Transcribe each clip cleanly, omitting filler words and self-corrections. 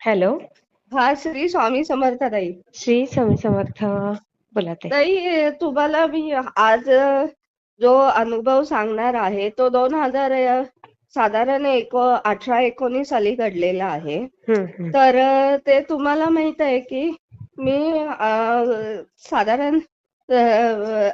Hello. हा श्री स्वामी समर्थ ताई. श्री स्वामी समर्थ. बोला ताई. ताई तुम्हाला मी आज जो अनुभव सांगणार आहे तो 2000 साधारण 18-19 साली घडलेला आहे. हम्म. तर ते तुम्हाला माहित आहे की मी साधारण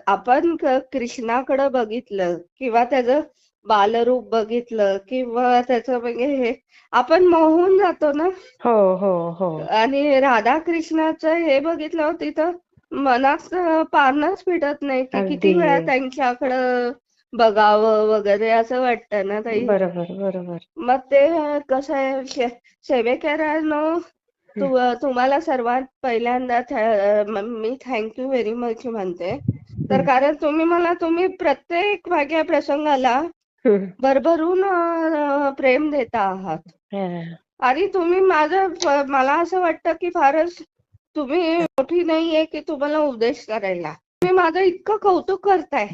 आपण कृष्णाकडे बघितलं किंवा त्याचं बालरूप बघितलं किंवा त्याचं म्हणजे हे आपण मोहून जातो ना. हो हो हो. आणि राधाकृष्णाचं हे बघितलं तिथं मनात पारणच फिटत नाही की किती अगदी वेळा त्यांच्याकडं बघावं वगैरे असं वाटतं ना ताई. बरोबर बरोबर. मग ते कसं आहे सेवेकरांनो, हम्म, तुम्हाला सर्वात पहिल्यांदा मी थँक्यू व्हेरी मच म्हणते. तर हम्म, कारण तुम्ही प्रत्येक माझ्या प्रसंगाला हम्म. भरभरून प्रेम देता आहात. हा. आणि तुम्ही मला असं वाटतं की फारच तुम्ही मोठी नाहीये की तुम्हाला उपदेश करायला. तुम्ही माझं इतकं कौतुक करताय,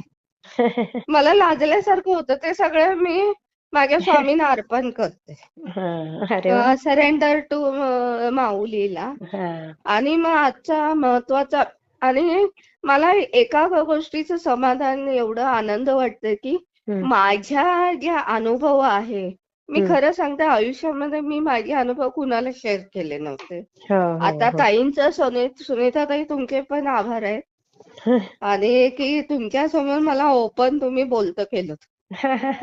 मला लाजल्यासारखं होतं. ते सगळं मी माझ्या स्वामींना अर्पण करते. हा. अरे वा. सरेंडर टू माऊलीला. हा. आणि मग आजचा महत्वाचा आणि मला एका गोष्टीचं समाधान, एवढं आनंद वाटतंय की हम्म, माझ्या ज्या अनुभव आहे, मी हम्म. खरं सांगते आयुष्यामध्ये मी माझे अनुभव कुणाला शेअर केले नव्हते. हो हो आता हो. ताईंचं सुनीताताई तुमचे पण आभार आहेत. आणि की तुमच्या समोर मला ओपन तुम्ही बोलतं केलं.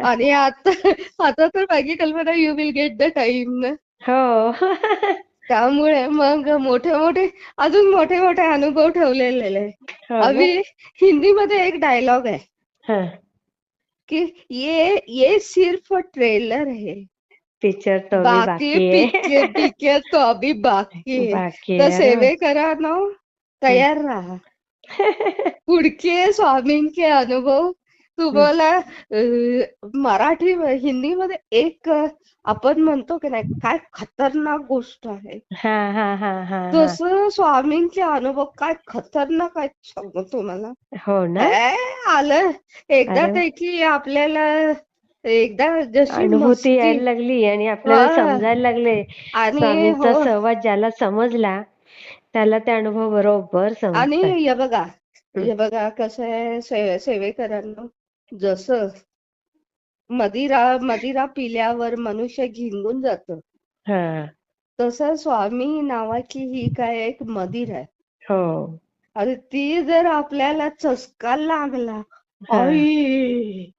आणि आता आता तर माझी कल्पना you will get the time. हो. त्यामुळे मग मोठे मोठे अजून मोठे मोठे अनुभव ठेवलेले आहे. हो ना. अभि हिंदीमध्ये एक डायलॉग आहे हा. कि ये सिर्फ ट्रेलर है, पिक्चर तो अभी बाकी बाकी पिक्चर है. पिक्चर तो अभी बाकी है. बाकी तर है. अरे वा. सेवेकरांनो, तयार राहा. पुढचे स्वामींचे अनुभव तुम्हाला मराठी हिंदीमध्ये एक आपण म्हणतो की नाही काय खतरनाक गोष्ट आहे, हा हा हा हा हा. तसं स्वामींचे अनुभव काय खतरनाक आहेत सांगू तुम्हाला. हो ना. काय आलं एकदा अरे वा. त्याची आपल्याला एकदा जशी अनुभूती मस्ती. यायला लागली आणि आपल्याला हा. समजायला लागले. आणि स्वामींचा हो. सहवास ज्याला समजला त्याला ते अनुभव बरोबर आणि समजतात. हे बघा कसं आहे सेवेकरांना, जसं मदिरा पिल्यावर मनुष्य झिंगून जातं, हा. तसं स्वामी नावाची ही काय एक मदिरा आहे. हो. आणि ती जर आपल्याला चसका लागला, हा. आई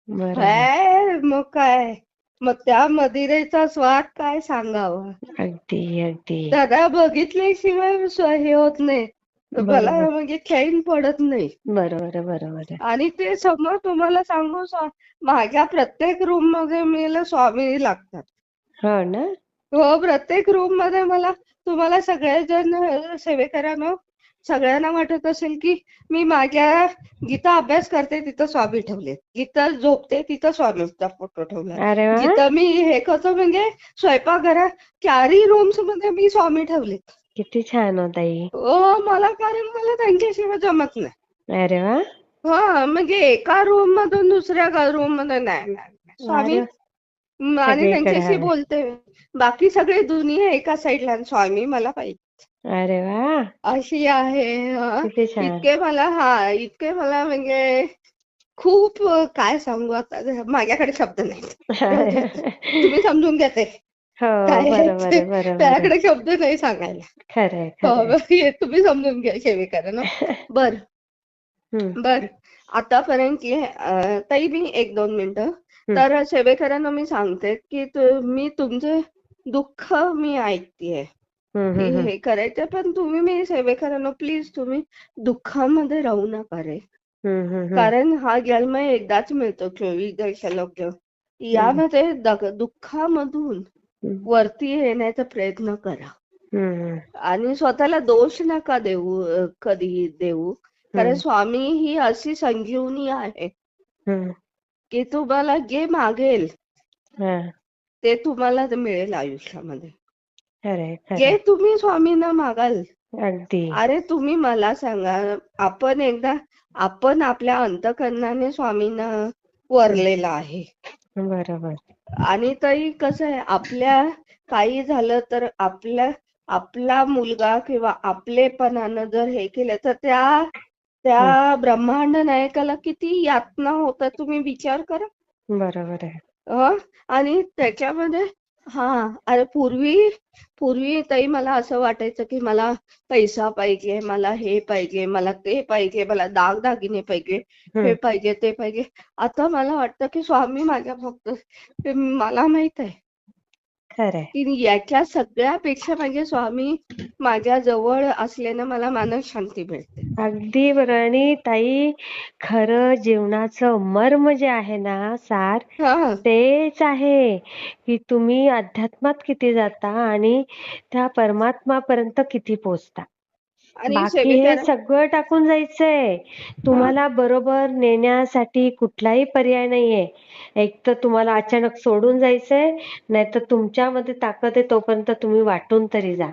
बरोबर. मग काय, मग त्या मदिरेचा स्वाद काय सांगावा. अगदी अगदी. त्याला बघितल्याशिवाय हे होत नाही, मला बरोबर म्हणजे चैन पडत नाही. बरोबर बरोबर. आणि ते समोर तुम्हाला सांगू, माझ्या प्रत्येक रूम मध्ये मला स्वामी लागतात. हो ना. हो, प्रत्येक रूम मध्ये मला, तुम्हाला सगळेजण सेवेकरांनो, सगळ्यांना वाटत असेल की मी माझ्या जिथं अभ्यास करते तिथं स्वामी ठेवले, जिथं झोपते तिथं स्वामीचा फोटो ठेवला, अरे वा. जिथं मी हे करतो म्हणजे स्वयंपाकघरात चारही रूम्स मध्ये मी स्वामी ठेवलेत. किती छान होता ही. हो, कारण मला त्यांच्याशिवाय जमत नाही. अरे वा. हा, म्हणजे एका रूम मधून दुसऱ्या रूम मध्ये नाही, स्वामी. अरे वा. आणि सगळीकडे त्यांच्याशी हवे. बोलते, बाकी सगळी दुनिया एका साईडला, स्वामी मला पाहिजे. अरे वा. अशी आहे. किती छान. इतके मला म्हणजे खूप काय सांगू, आता माझ्याकडे शब्द नाही. राहू दे, तुम्ही समजून घ्या ते हो. काय आहे बरोबर ते. आहे बरोबर आहे. त्याकडे शब्द नाही सांगायला. खरंय हो, खरंय. हे तुम्ही समजून घ्या सेवेकरा ना. बर हम्म बर आतापर्यंत ताई मी 1-2 मिनिटं. हम्म तर सेवेकरांना मी सांगते की मी तुमचे दुःख मी ऐकतेय हम्म की हम्म हे करायचं, पण मी सेवेकरांना प्लीज तुम्ही दुःखामध्ये राहू नका रे. हम्म. कारण हा जन्म एकदाच मिळतो, 24 दशलक्ष. हम्म यामध्ये दुःखामधून हम्म वरती येण्याचा प्रयत्न करा. हम्म आणि स्वतःला दोष नका देऊ, कधी देऊ. कारण हम्म स्वामी ही अशी संजीवनी आहे हम्म. की तुम्हाला जे मागेल हा. ते तुम्हाला मिळेल आयुष्यामध्ये. खरंय जे खरंय. तुम्ही स्वामींना मागाल, अगदी. अरे तुम्ही मला सांगा, आपण आपल्या अंतःकरणाने स्वामींना हम्म. वरलेला आहे. बरोबर. आणि तरी कसं आहे, आपल्या काही झालं तर आपला मुलगा किंवा आपलेपणानं जर हे केलं तर हम्म, त्या ब्रह्मांड नायकाला किती यातना होतात तुम्ही विचार करा. बरोबर आहे. आणि त्याच्यामध्ये हा अरे पूर्वी ताई मला असं वाटायचं की मला पैसा पाहिजे, मला हे पाहिजे, मला ते पाहिजे, मला दागदागिने पाहिजे, हे हम्म, पाहिजे, ते पाहिजे. आता मला वाटतं की स्वामी माझ्या फक्त ते मला माहित आहे खरंय. की याच्या सगळ्यापेक्षा म्हणजे स्वामी माझ्या जवळ असल्यानं मला मानसिक शांती मिळते. अगदी बरोबर. आणि ताई, खरं जीवनाचं मर्म जे आहे ना सार, हा तेच आहे की तुम्ही अध्यात्मात किती जाता आणि त्या परमात्मापर्यंत किती पोहोचता. आणि बाकी हे सेवेकरा सगळं टाकून जायचंय. हा तुम्हाला बरोबर नेण्यासाठी कुठलाही पर्याय नाहीये. एक तर तुम्हाला अचानक सोडून जायचंय, नाहीतर तुमच्यामध्ये ताकद आहे तोपर्यंत तुम्ही वाटून तरी जा. हा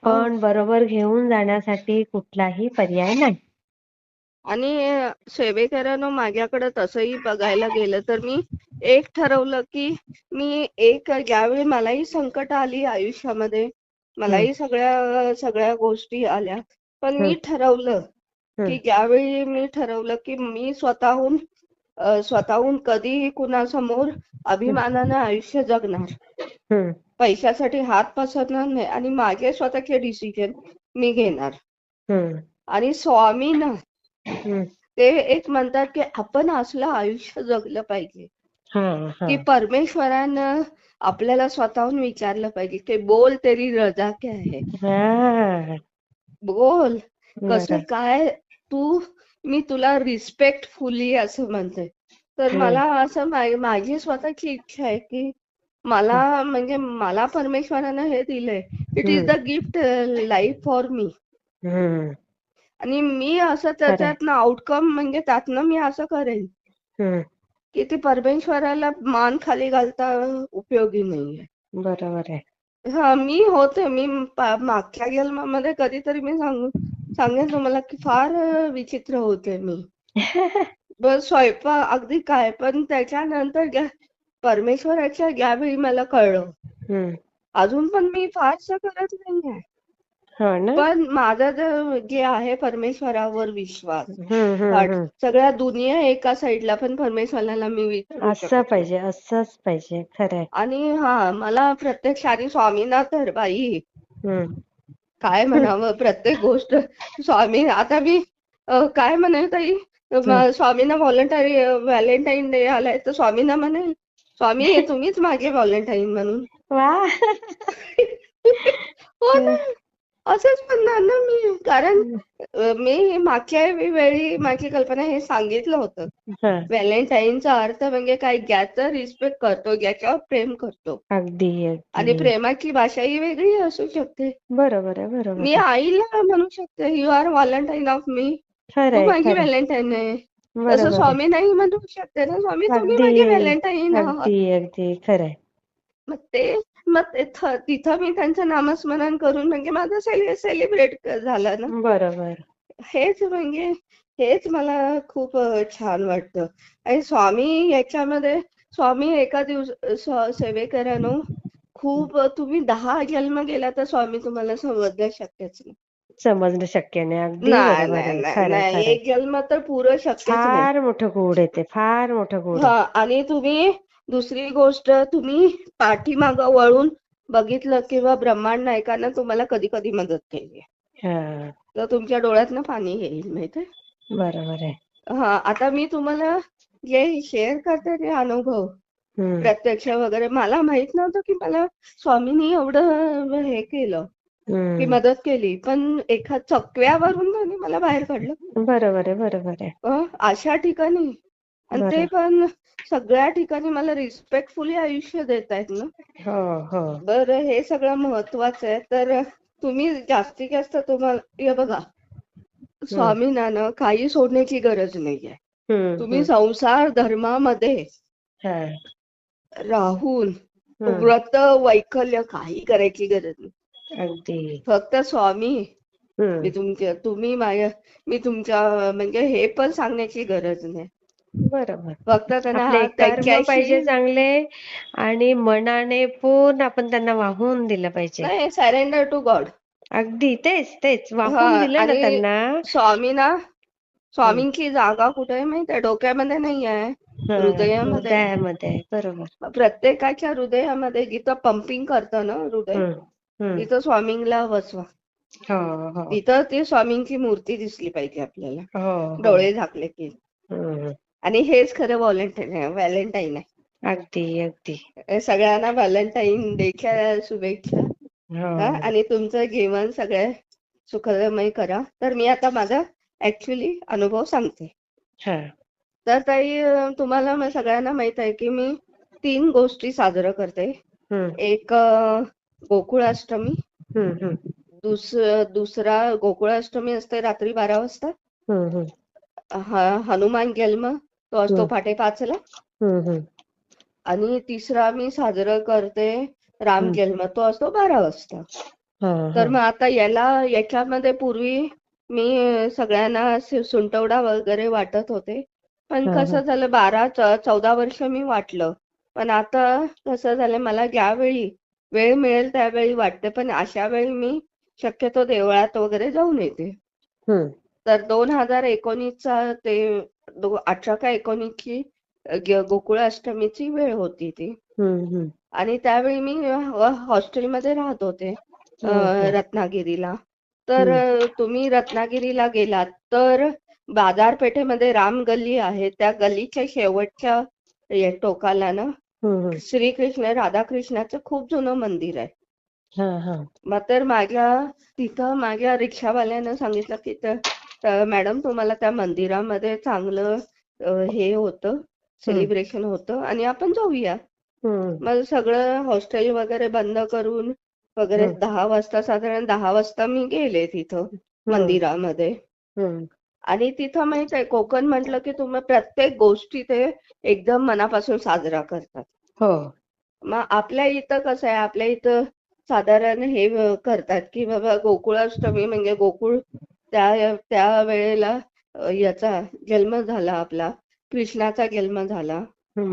पण बरोबर घेऊन जाण्यासाठी कुठलाही पर्याय नाही. आणि सेवेकरांनो माझ्याकडे तसंही बघायला गेलं तर मी एक ठरवलं की ज्यावेळी मलाही संकट आली आयुष्यामध्ये, हम्म, मलाही सगळ्या सगळ्या गोष्टी आल्या, पण हम्म, मी ठरवलं हम्म, की ज्यावेळी मी ठरवलं की मी स्वतःहून कधीही कुणासमोर हम्म, अभिमानानं आयुष्य जगणार, हम्म, पैशासाठी हात पसरणार नाही आणि माझे स्वतःचे डिसिजन मी घेणार. हम्म, आणि स्वामी ना हम्म. ते एक म्हणतात की आपण असलं आयुष्य जगलं पाहिजे हा, हा. की परमेश्वरानं आपल्याला स्वतःहून विचारलं पाहिजे की बोल तेरी रजा क्या है. हा, बोल कसं बरं. काय तू, मी तुला रिस्पेक्टफुली असं म्हणते. तर हम्म, मला असं माझी स्वतःची इच्छा आहे की म्हणजे मला परमेश्वरानं हे दिलंय. इट इज हम्म, the gift life for me. हम्म. आणि मी असं खरंय. त्याच्यातनं आउटकम म्हणजे त्यातनं मी असं करेन हम्म, की ते परमेश्वराला मान खाली घालता उपयोगी नाहीये. बरोबर आहे. मी होते मी मागच्या जन्मामध्ये कधीतरी मी सांगेन तुम्हाला की फार विचित्र होते मी. बस स्वयंपाक अगदी काय, पण त्याच्यानंतर परमेश्वराच्या ज्यावेळी मला कळलं, हम्म, अजून पण मी फारसं करत नाहीये. हो ना. पण माझा जे आहे परमेश्वरावर विश्वास, हम्म, हम्म, हम्म. सगळ्या दुनिया एका साईडला पण परमेश्वराला मी विसरू असं शकत नाही. पाहिजे, असंच पाहिजे. खरंय. आणि मला प्रत्यक्ष आणि स्वामींना तर बाई हम्म. काय म्हणावं, प्रत्येक गोष्ट स्वामी आता मी काय म्हणेल ताई, हम्म. स्वामींना व्हॅलेंटाईन डे आलाय तर स्वामींना म्हणेल, स्वामी तुम्हीच माझे व्हॅलेंटाईन म्हणून. वा. हो ना, असंच म्हणणार ना मी. कारण मी मागच्या वेळी माझी कल्पना हे सांगितलं होतं. हा, व्हॅलेंटाईनचा अर्थ म्हणजे काय, ज्याचं रिस्पेक्ट करतो, ज्याच्यावर प्रेम करतो. अगदी आणि अगदी प्रेमाची भाषा ही वेगळी असू शकते. बरोबर आहे, बरोबर मी आहे. आईला म्हणू शकते, you are valentine of me. तू खरंय, माझी खरंय. व्हॅलेंटाईन आहे. तसं बरोबर आहे. स्वामी नाही म्हणू शकते ना, स्वामी तुम्ही अगदी माझे व्हॅलेंटाईन आहात. अगदी अगदी खरंय. मग तिथं मी त्यांचं नामस्मरण करून म्हणजे माझं सेलिब्रेट झालं ना. बरोबर. हेच म्हणजे हेच मला खूप छान वाटतं. आणि स्वामी एका सेवेकरानो खूप तुम्ही 10 जन्म गेला तर स्वामी तुम्हाला समजणं शक्यच नाही. समजणं शक्य नाही. अगदी नाही बरोबर नाही आहे. नाही खरंय, नाही, खरंय. एक जन्म तर पुरं शक्यच नाही. फार मोठं गूढ आहे ते, फार मोठं गूढ आहे. आणि दुसरी गोष्ट तुम्ही पाठीमागं वळून बघितलं किंवा ब्रह्मांड नायकानं तुम्हाला कधी कधी मदत केली आहे, हा, तर तुमच्या डोळ्यातनं पाणी येईल माहितीये. बरोबर आहे. आता मी तुम्हाला जे शेअर करते ते अनुभव हम्म, प्रत्यक्ष वगैरे, मला माहित नव्हतं की मला स्वामींनी एवढं हे केलं की हम्म. मदत केली, पण एका चकव्यावरून त्यांनी मला बाहेर काढलं. बरोबर आहे, बरोबर आहे. अशा ठिकाणी, आणि ते बरोबर. पण सगळ्या ठिकाणी मला रिस्पेक्टफुली आयुष्य देत आहेत ना. हो, हो. बरं, हे सगळं महत्वाचं आहे. तर तुम्ही जास्तीत जास्त तुम्हाला हे बघा, हम्म, स्वामींना काही सोडण्याची गरज नाहीये. हम्म, तुम्ही हम्म. संसार धर्मामध्ये हा, राहून हम्म. व्रत वैकल्य काही करायची गरज नाही. अगदी. फक्त स्वामी हम्म, मी तुमच्या म्हणजे हे पण सांगण्याची गरज नाही बरोबर. फक्त त्यांना आपले कर्म त्यांच्याशी पाहिजे चांगले आणि मनाने पूर्ण आपण त्यांना वाहून दिलं पाहिजे. नाही, सरेंडर टू गॉड. अगदी तेच तेच हा, वाहून दिलं ना आणि त्यांना. स्वामींना हं. स्वामींची जागा कुठे आहे माहिती आहे? डोक्यामध्ये नाही आहे, हृदयामध्ये. हृदयामध्ये आहे. बरोबर. प्रत्येकाच्या हृदयामध्ये जिथं पंपिंग करतं ना हृदय, हं, हं. तिथं स्वामींना बसवा. हो, हो. तिथं ती स्वामींची मूर्ती दिसली पाहिजे आपल्याला, हो, हो. डोळे झाकले की. हं. आणि हेच खरं व्हॅलेंटाईन आहे. अगदी, अगदी. सगळ्यांना व्हॅलेंटाईन डेच्या शुभेच्छा. हा, हो. आणि तुमचं जीवन सगळं सुखमय करा. तर मी आता माझा ऍक्च्युली अनुभव सांगते. हां. तर ताई, तुम्हाला सगळ्यांना माहित आहे की मी 3 गोष्टी साजरं करते. हं, एक गोकुळाष्टमी, हं, हं. दुसरा गोकुळाष्टमी असते रात्री 12 वाजता. हं, हं. हनुमान जन्म तो असतो हं, 5:30 हं, हं. आणि तिसरा मी साजरं करते राम हं. जन्म, तो असतो 12 वाजता. हां, तर हां. मग आता याच्यामध्ये पूर्वी मी सगळ्यांना सुंटवडा वगैरे वाटत होते. पण हां, कसं हां. झालं, 14 वर्ष मी वाटलं. पण आता कसं झालं, मला ज्यावेळी वेळ मिळेल त्यावेळी वाटते. पण अशा वेळी मी शक्यतो देवळात वगैरे जाऊन येते. हं. तर 2019चा ते 18 का 19ची गोकुळाष्टमीची वेळ होती ती. हं, हं. आणि त्यावेळी मी हॉस्टेलमध्ये राहत होते, हं, हं. रत्नागिरीला. तर हं. तुम्ही रत्नागिरीला गेलात तर बाजारपेठेमध्ये राम गल्ली आहे. त्या गल्लीच्या शेवटच्या टोकाला ना हं, हं. श्रीकृष्ण राधाकृष्णाचं खूप जुनं मंदिर आहे. हां, हां. मग तर तिथं माझ्या रिक्षावाल्यानं सांगितलं की मॅडम, तुम्हाला त्या मंदिरामध्ये चांगलं हे होतं, हं, सेलिब्रेशन होतं आणि आपण जाऊया. हं, मग सगळं हॉस्टेल वगैरे बंद करून वगैरे हं, 10 वाजता, साधारण 10 वाजता मी गेले तिथं हं, मंदिरामध्ये. हं. आणि तिथं माहित आहे, कोकण म्हटलं की तुम्ही प्रत्येक गोष्टी ते एकदम मनापासून साजरा करतात. हो. मग आपल्या इथं कसं आहे, आपल्या इथं साधारण हे करतात की बाबा गोकुळाष्टमी म्हणजे गोकुळ त्या त्या वेळेला याचा जन्म झाला, आपला कृष्णाचा जन्म झाला.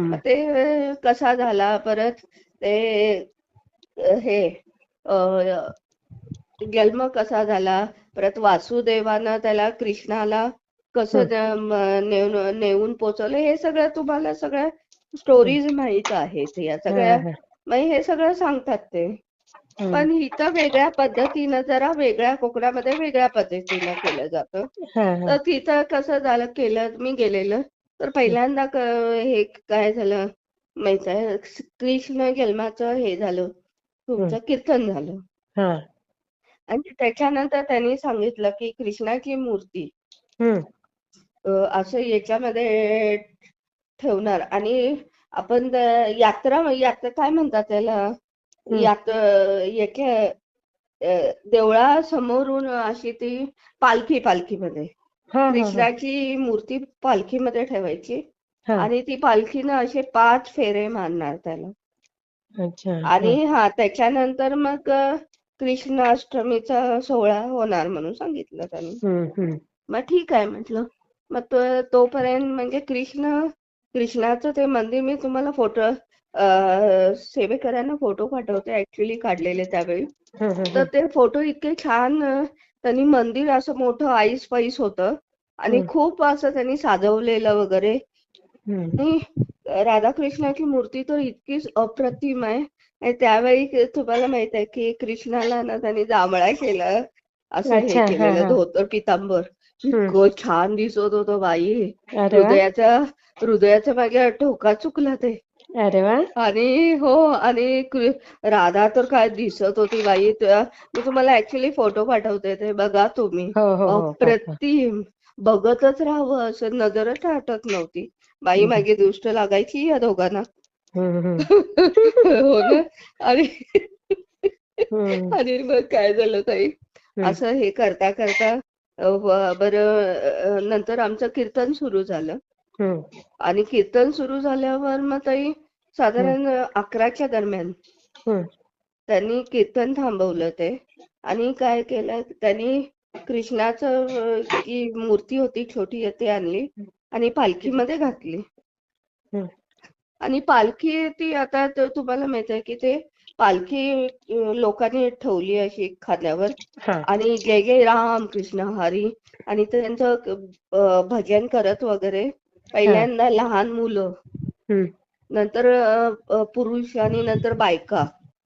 मग हं, ते कसा झाला, परत ते हे अ, जन्म कसा झाला, परत वासुदेवानं त्याला कृष्णाला कसं हं. नेऊन पोचवलं, हे सगळं तुम्हाला सगळ्या हं. स्टोरीज माहित आहेत या हां, सगळ्या. हां. मग हे सगळं सांगतात ते. हं. पण इथं वेगळ्या पद्धतीनं, जरा वेगळ्या कोकणामध्ये वेगळ्या पद्धतीनं केलं जातं. हां, तर हां. तिथं कसं झालं, मी गेलेलं तर हं, पहिल्यांदा हे काय झालं माहित आहे, कृष्ण जन्माचं हे झालं, हं. तुमचं कीर्तन झालं. हां. आणि त्याच्यानंतर त्यांनी सांगितलं की कृष्णाची मूर्ती हं, असं याच्यामध्ये ठेवणार. आणि आपण यात्रा काय म्हणतात त्याला, हं. यात याच्या देवळासमोरून अशी ती पालखीमध्ये हां, हां, हां. कृष्णाची मूर्ती पालखीमध्ये ठेवायची. हां. आणि ती पालखीनं असे 5 फेरे मारणार त्याला. अच्छा. आणि हां. त्याच्यानंतर मग कृष्णाष्टमीचा सोहळा होणार म्हणून सांगितलं त्यांनी. हं, हं. मग ठीक आहे म्हटलं. मग तोपर्यंत म्हणजे कृष्णाचं ते मंदिर मी तुम्हाला सेवेकरांना फोटो पाठवते, ऍक्च्युली काढलेले त्यावेळी. हं, हं, तर हं. ते फोटो इतके छान, त्यांनी मंदिर असं मोठं आईस पाईस होतं आणि हं, खूप असं त्यांनी साजवलेलं वगैरे. हं. आणि राधाकृष्णाची मूर्ती तर इतकीच अप्रतिम आहे. आणि त्यावेळी तुम्हाला माहित आहे की कृष्णाला ना त्यांनी जांभळा केला, असं हे अच्छा. हां, केलेलं हां. धोतर पितांबर. हं. इतकं छान दिसत होतं बाई. अरे वाह! हृदयाच्या हृदयाच्या माझ्या ठोका चुकला ते. अरे वाह! आणि हो, आणि राधा तर काय दिसत होती बाई. मी तुम्हाला ऍक्च्युली फोटो पाठवते, ते बघा तुम्ही. हो, हो, हो. पाठवा. अप्रतिम. बघतच राहावं असं नजरच हटत नव्हती. बाई हं, हं. माझी दृष्ट लागायची या दोघांना. हं, हं. हो ना. आणि हं, आणि मग काय झालं ताई, हं. असं हे करता करता बरं, नंतर आमचं कीर्तन सुरू झालं. हं, आणि कीर्तन सुरू झाल्यावर मग ताई हं. साधारण 11च्या दरम्यान हं. त्यांनी कीर्तन थांबवलं ते. आणि काय केलं त्यांनी, कृष्णाचं जी मूर्ती होती छोटी ते आणली. आणि पालखीमध्ये घातली. हम्म. आणि पालखी ती आता तुम्हाला माहित आहे की ते पालखी लोकांनी ठेवली अशी खांद्यावर हा आणि जय जय राम कृष्ण हरी आणि त्यांचं भजन करत वगैरे हा पहिल्यांदा लहान मुलं, हम्म नंतर पुरुष आणि नंतर बायका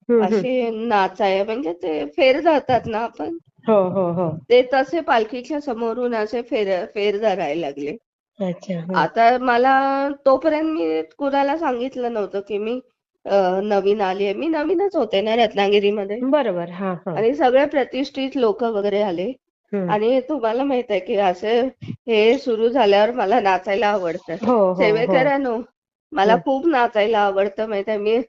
हम्म. असे नाचाय म्हणजे ते फेर जातात ना आपण, हो हो हो. ते तसे पालखीच्या समोरून असे फेर धरायला लागले. अच्छा. हा. आता मला तोपर्यंत मी कुणाला सांगितलं नव्हतं की मी नवीन आली आहे. मी नवीनच होते ना रत्नागिरीमध्ये बरोबर. हा हा. आणि सगळे प्रतिष्ठित लोक वगैरे आले. हम्म. आणि तुम्हाला माहित आहे की असे हे सुरू झाल्यावर मला नाचायला आवडतं. हो हो हो. सेवेकरांनो, मला हम्म. खूप नाचायला आवडतं माहित आहे. मी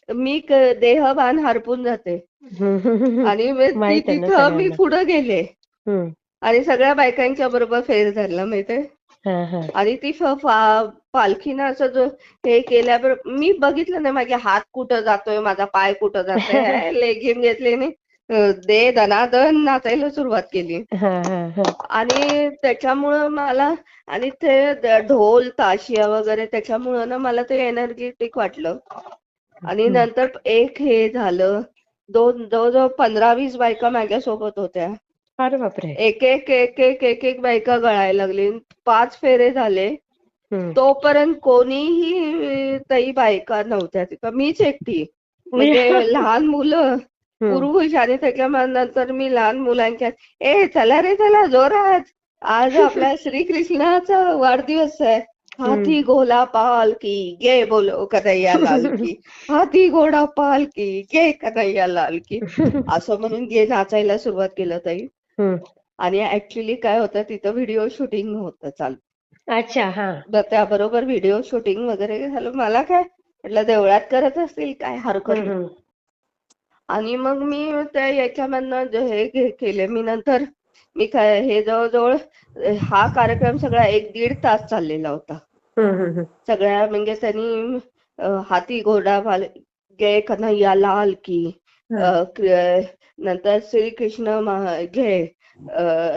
मी देहभान हरपून जाते आणि मग माहित आहे ना तिथं मी सगळ्यांना. पुढे गेले हम्म. आणि सगळ्या बायकांच्या बरोबर फेर धरला माहितीये. हा हा. आणि ती पालखीनं असं जो हे केल्याबरोबर मी बघितलं नाही माझे हात कुठं जातोय, माझा पाय कुठं जातोय. लेगिन घेतली आणि दे दनादन नाचायला सुरुवात केली. हा हा हा. आणि त्याच्यामुळं मला आणि ते ढोल ताशिया वगैरे त्याच्यामुळं ना मला ते एनर्जेटिक वाटलं. आणि हम्म. नंतर एक हे झालं, जवळजवळ 15-20 बायका माझ्यासोबत होत्या. अरे बापरे. एक एक एक एक एक एक बायका गळायला लागली. 5 फेरे झाले. हम्म. तोपर्यंत कोणीही ताई बायका नव्हत्या तिथं. मीच एकटी. म्हणजे लहान मुलं, हम्म. पुरुष आणि त्याच्यानंतर मी लहान मुलांच्या चला रे चला जोरात. आज आपल्या श्रीकृष्णाचा वाढदिवस आहे. हम्म. हाथी घोडा पालकी गे बोलो कन्हैया लाल की. हाथी घोडा पालकी गे कन्हैया लाल की. असं म्हणून गे नाचायला सुरुवात केलं ताई. हम्म. आणि ऍक्च्युली काय होतं तिथं व्हिडिओ शूटिंग होतं चालू. अच्छा. हा. त्याबरोबर व्हिडिओ शूटिंग वगैरे झालं. मला काय म्हटलं देवळात करत असतील काय हरकत नाही. हम्म. आणि मग मी त्या याच्यामधनं हे केले. मी नंतर मी काय हे जवळजवळ हा कार्यक्रम सगळा 1-1.5 तास चाललेला होता. हम्म. सगळ्या म्हणजे त्यांनी हाती घोडा जय कन्हैया लाल की, नंतर श्रीकृष्ण जय,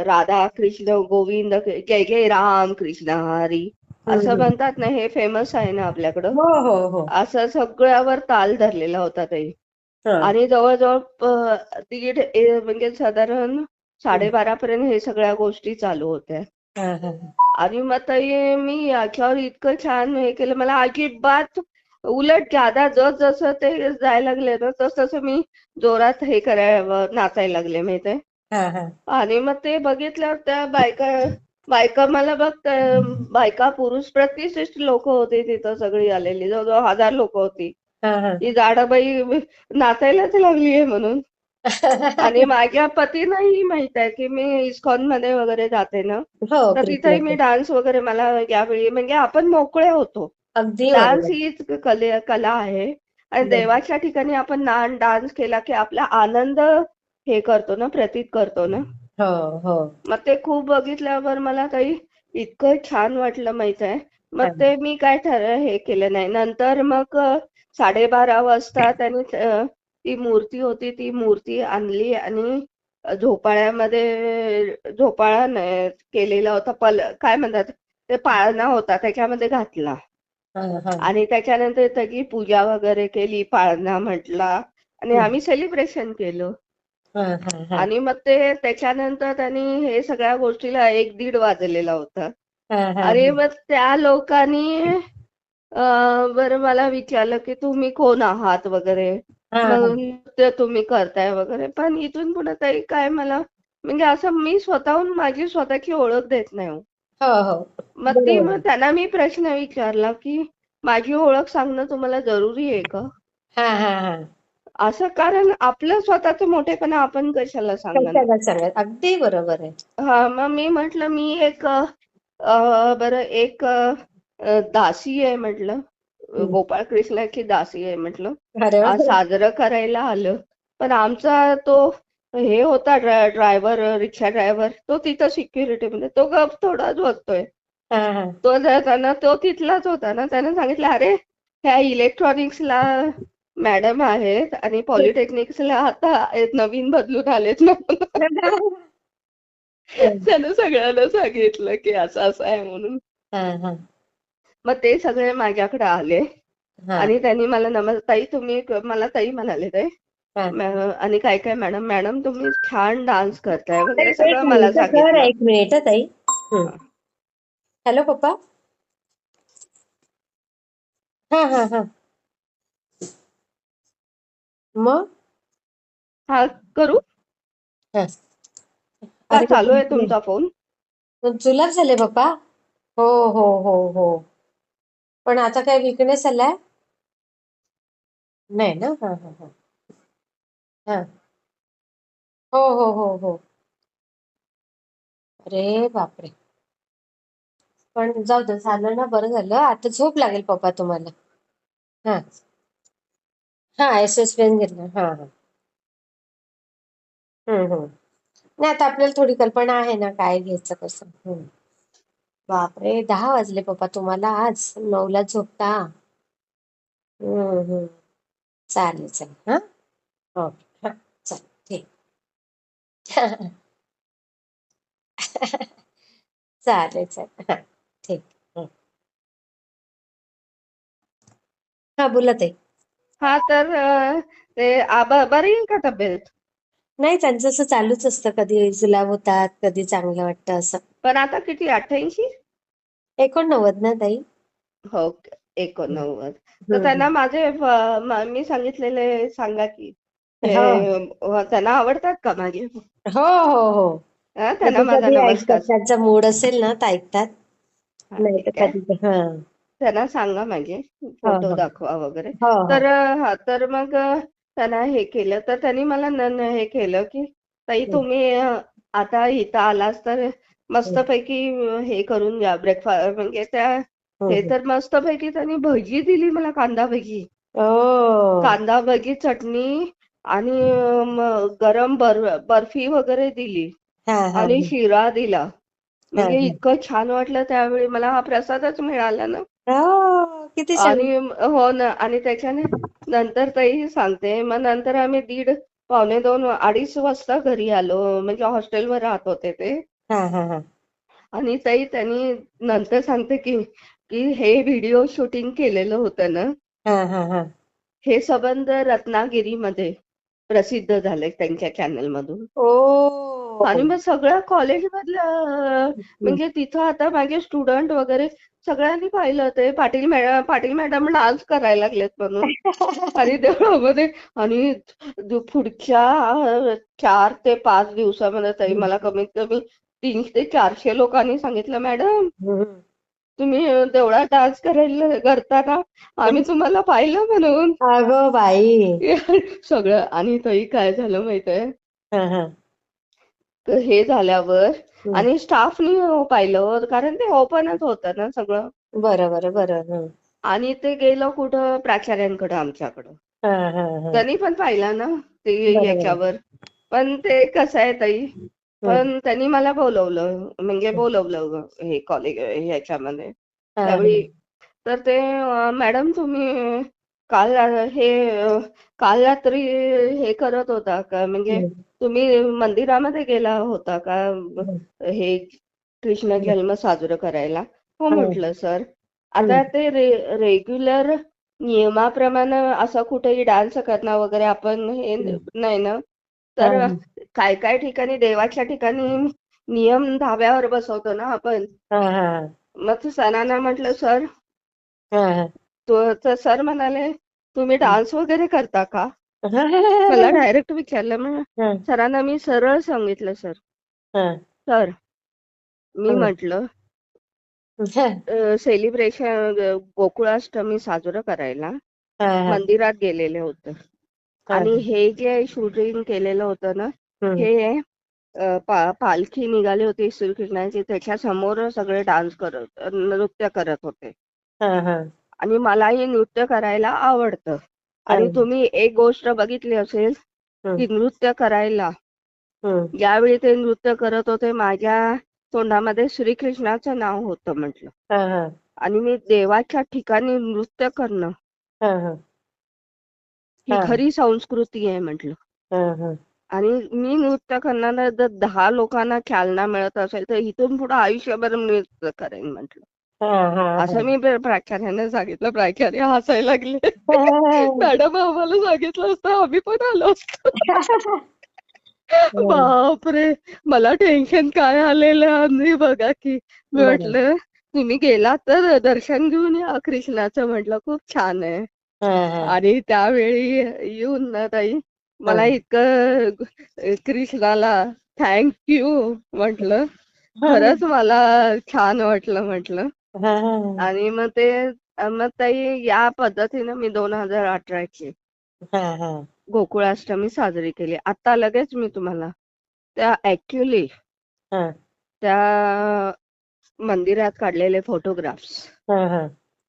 राधा कृष्ण गोविंद जय जय राम कृष्ण हरी असं हम्म. म्हणतात ना, हे फेमस आहे ना आपल्याकडं. हो हो हो. असं सगळ्यावर ताल धरलेला होता ताई. हा. आणि जवळजवळ म्हणजे साधारण 12:30 पर्यंत हे सगळ्या गोष्टी चालू होत्या. हा हा. आणि मग ताई मी याच्यावर इतकं छान हे केलं, मला अजिबात उलट ज्यादा जसं ते जायला लागले ना तसं मी जोरात हे करायला नाचायला लागले माहितीये. हा हा. आणि मग ते बघितल्यावर त्या बायका मला बायका पुरुष प्रतिष्ठित लोक होती तिथं सगळी आलेली, जवळजवळ 1000 लोक होती. हा हा. ही जाडाबाई नाचायलाच लागलीये म्हणून. आणि माझ्या पतींनाही माहित आहे की मी इस्कॉन मध्ये वगैरे जाते ना, हो तर तिथेही मी कृष्णाचे. डान्स वगैरे मला यावेळी म्हणजे आपण मोकळे होतो. अगदी डान्स बरोबर. हीच कला आहे आणि बरोबर. देवाच्या ठिकाणी आपण डान्स केला की आपला आनंद हे करतो ना, प्रतीत करतो ना. हो हो. मग ते खूप बघितल्यावर मला काही इतकं छान वाटलं माहित आहे. मग हा. ते मी काय हे केलं नाही. नंतर मग 12:30 वाजता त्यांनी ती मूर्ती होती ती मूर्ती आणली आणि झोपाळा केलेला होता, काय म्हणतात ते पाळणा होता त्याच्यामध्ये घातला. हा हा. आणि त्याच्यानंतर त्याची पूजा वगैरे केली, पाळणा म्हटला आणि आम्ही सेलिब्रेशन केलं. हा हा हा. आणि मग ते त्याच्यानंतर त्यांनी हे सगळ्या गोष्टीला 1-1:30 वाजलेला होता. हा हा. आणि मग त्या लोकांनी बरं मला विचारलं की तुम्ही कोण आहात वगैरे, हा हा. मग ते तुम्ही करताय वगैरे. पण इथून पुढे ताई काय मला म्हणजे असं मी स्वतःहून माझी स्वतःची ओळख देत नाही हो. हो हो. मग बरोबर. त्यांना मी प्रश्न विचारला की माझी ओळख सांगणं तुम्हाला जरुरी आहे का? हा हा हा. असं कारण आपलं स्वतःचं मोठेपणा आपण कशाला सांगणार. कशाला सांगत, अगदी बरोबर आहे. हा मग मी म्हटलं मी एक बरं एक दासी आहे म्हटलं, हम्म. गोपाळ कृष्णाची दासी आहे म्हटलं. अरे वा. आज साजरं करायला आलं, पण आमचा तो हे होता ड्रायव्हर, रिक्षा ड्रायव्हर, तो तिथं सिक्युरिटी मध्ये तो गप थोडाच बघतोय. हा हा. तो तिथलाच होता ना, त्याने सांगितलं अरे ह्या इलेक्ट्रॉनिक्सला मॅडम आहेत आणि पॉलिटेक्निक्सला आता नवीन बदलून आलेत ना. त्यानं सगळ्यांना सांगितलं की असं असं आहे म्हणून. हा हा मग ते सगळे माझ्याकडे आले हा आणि त्यांनी मला ताई तुम्ही मला ताई म्हणाले ते हा. आणि काय काय मॅडम मॅडम तुम्ही छान डान्स करताय वगैरे एक सगळं मला मिनिट सर, सांगितलं. एक मिनिट ताई. हा हॅलो पप्पा. हा हा हा. मग हा, करू हा. का? अरे चालू आहे बापरे. तुमचा फोन? जुलाब झाले पप्पा. हो हो हो हो. पण आता काय विकनेस आलाय? नाही ना. हा हा हा हा. हो हो हो हो. अरे बापरे. पण जाऊ दे, झालं ना, बरं झालं. आता झोप लागेल पप्पा तुम्हाला. हा हा. एस पेन घेतलं. हा हा. हम्म. नाही, आता आपल्याला थोडी कल्पना आहे ना काय घ्यायचं कसं. बापरे, 10 वाजले पप्पा तुम्हाला आज 9ला झोपता. हम्म. चालेल चालेल. हा. ओके. हा. चालेल, ठीक. चालेल चालेल. हा. ठीक. हं. हा, बोला ताई. हा तर ते बरी आहे का तब्येत? नाही, त्यांचं असं चालूच असतं. कधी जुलाब होतात, कधी चांगलं वाटतं असं. पण आता किती, 88? 89 ना ताई. हो, हं, 89. तर हं, त्यांना हं. माझे मी सांगितलेले सांगा की ते हो त्यांना आवडतात का माझे? हो हो हो. त्यांना कधी माझा कधी ऐकतात, नमस्कार. त्यांचा मूड असेल ना तर ऐकतात. हा, नाही तर ठीक आहे. कधी हा. त्यांना सांगा म्हणजे हो फोटो हो दाखवा वगैरे. हो हो. तर हा तर मग त्यांना हे केलं तर त्यांनी मला हे केलं की ताई हं, तुम्ही आता इथं आलास तर हं, मस्तपैकी हे करून घ्या ब्रेकफास्ट. म्हणजे त्या हं, हे हं. तर मस्तपैकी त्यांनी भजी दिली मला, कांदा भजी. ओ. कांदा भजी, चटणी आणि गरम बर्फी वगैरे दिली हा हा आणि शिरा दिला. हा म्हणजे हा. इतकं छान वाटलं त्यावेळी मला, हा प्रसादच मिळाला ना. हो, किती छान. आणि हो ना, आणि त्याच्याने नंतर ताई सांगते, मग नंतर आम्ही पावणे 2, 2:30 वाजता घरी आलो. म्हणजे हॉस्टेलवर राहत होते ते. हा हा हा आणि ताई त्यांनी नंतर सांगते की की हे व्हिडिओ शूटिंग केलेलं होतं ना, हा हा हा. हे संबंध रत्नागिरीमध्ये प्रसिद्ध झाले त्यांच्या चॅनल मधून. ओ. आणि मग सगळ्या कॉलेजमधल्या हं. म्हणजे तिथं आता माझे स्टुडंट वगैरे सगळ्यांनी पाहिलं ते पाटील मॅडम डान्स करायला लागलेत म्हणून. आणि देवळामध्ये. आणि पुढच्या 4 ते 5 दिवसामध्ये ताई मला कमीत कमी 300 ते 400 लोकांनी सांगितलं, मॅडम हं. तुम्ही देवळात डान्स करायला करताना आम्ही तुम्हाला पाहिलं म्हणून. अगं बाई. सगळं. आणि ताई काय झालं माहितीये, हा हा. तर हे झाल्यावर हं. आणि स्टाफनी पाहिलं, कारण ते ओपनच होतं ना सगळं. बरं बरं. आणि ते गेलं कुठं, प्राचार्यांकडं आमच्याकडं. हा हा हा. त्यांनी पण पाहिलं ना ते बरोबर. याच्यावर. पण ते कसं आहे ताई, हं. पण त्यांनी मला बोलवलं, म्हणजे बोलवलं हे कॉलेज ह्याच्यामध्ये हा हा त्यावेळी. तर ते मॅडम तुम्ही काल हे काल रात्री हे करत होता का, म्हणजे हं. तुम्ही मंदिरामध्ये गेला होता का हं. हे कृष्ण हं. जन्म साजरं करायला? हो हं. म्हटलं सर. आता हं. ते रेग्युलर नियमाप्रमाणे असं कुठेही डान्स करणं वगैरे आपण हे हं. नाही ना. हा तर काय काय ठिकाणी, देवाच्या ठिकाणी नियम धाब्यावर बसवतो ना आपण. हा हा मग सरांना म्हटलं सर, हा तर सर म्हणाले तुम्ही डान्स वगैरे करता का? मला हा डायरेक्ट विचारलं. मग सरांना मी सरळ सांगितलं, सर हा सर मी म्हटलं हा सेलिब्रेशन गोकुळाष्टमी साजरं करायला हा मंदिरात गेलेले होते. आणि हे जे शूटिंग केलेलं होतं ना, हे पालखी निघाली होती श्रीकृष्णाची, त्याच्या समोर सगळे डान्स करत, नृत्य करत होते. हा आणि मलाही नृत्य करायला आवडतं. आणि तुम्ही एक गोष्ट बघितली असेल की नृत्य करायला ज्यावेळी ते नृत्य करत होते, माझ्या तोंडामध्ये श्रीकृष्णाचं नाव होतं म्हटलं. आणि मी देवाच्या ठिकाणी नृत्य करणं ही खरी संस्कृती आहे म्हटलं. आणि मी नृत्य करताना जर 10 लोकांना चालना मिळत असेल तर इथून पुढे आयुष्यभर नृत्य करेन म्हटलं. हा हा असं मी प्राचार्यांना सांगितलं. प्राचार्य हसायला लागले. हा. मॅडम आम्हाला सांगितलं असतं आम्ही पण आलो असतो. हम्म, बापरे, मला टेन्शन काय आलेलं आणि बघा की. मी बरोबर. म्हटलं तुम्ही गेलात तर दर्शन घेऊन या कृष्णाचं. म्हटलं खूप छान आहे. हा हा आणि त्यावेळी येऊन ना ताई, हा मला इतकं कृष्णाला थँक यू म्हटलं. हा खरंच मला छान वाटलं म्हटलं. हा आणि मग ताई या पद्धतीनं मी 2018ची हा हा गोकुळाष्टमी साजरी केली. आता लगेच मी तुम्हाला त्या ऍक्च्युली हा त्या मंदिरात काढलेले फोटोग्राफ्स हा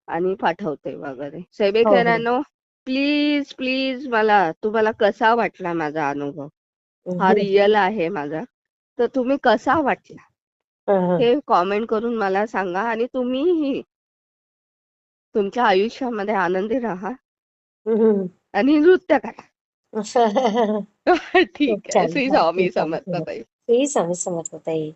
आणि पाठवते वगैरे. हो हो सेवेकरांनो, प्लीज प्लीज तुम्हाला कसा वाटला माझा अनुभव? हा हम्म, रिअल आहे माझा. तर तुम्ही कसा वाटला हा हा हे कॉमेंट करून मला सांगा. आणि तुम्हीही तुमच्या आयुष्यामध्ये आनंदी राहा हम्म. आणि नृत्य करा. खूप ठीक आहे. छान. श्री हा, स्वामी ठीक आहे. समर्थ ताई. श्री स्वामी समर्थ ताई.